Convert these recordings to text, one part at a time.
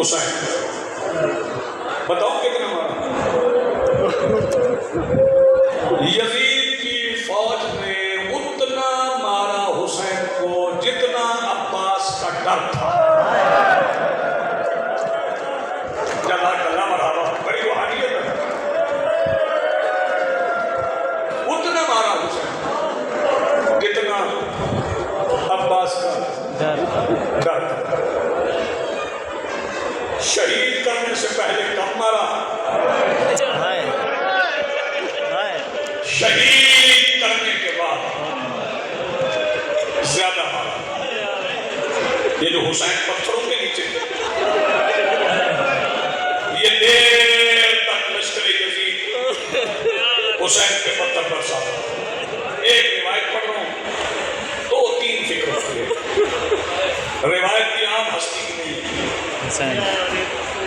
حسین بتاؤ کتنا مارا؟ یزید کی فوج نے اتنا مارا حسین کو جتنا عباس کا ڈر تھا. جزاک اللہ مرحبا، بڑی روحانیت ہے. اتنا مارا حسین جتنا عباس کا ڈر تھا. شہید کرنے سے پہلے کم مارا، شہید کرنے کے بعد زیادہ مارا. یہ جو حسین پتھروں کے نیچے یہ دیر تک لشکر یزید حسین کے پتھر برساتا. ایک روایت پڑھ رہا ہوں، 2-3 فکر ہوتی ہے. روایت کی عام ہستی کی نہیں،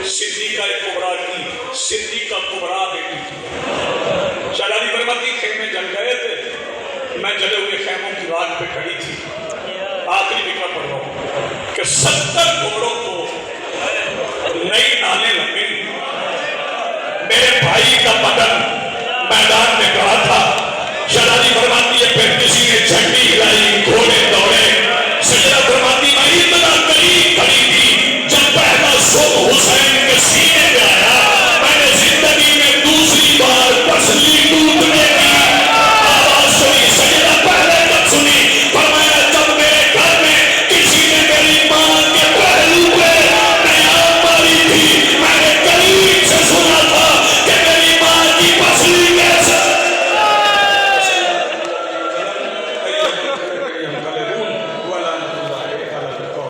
صدیقہ کبریٰ کی، صدیقہ کبریٰ بیٹی کی. شہزادی فرماتی خیمے جل گئے تھے، میں جلے ہوئے خیموں کی رات پہ کھڑی تھی. آخری فکر پڑھ رہا ہوں کہ 70 گھوڑوں کو نئی نالے لگے. میرے بھائی کا بدن میدان میں گڑا تھا،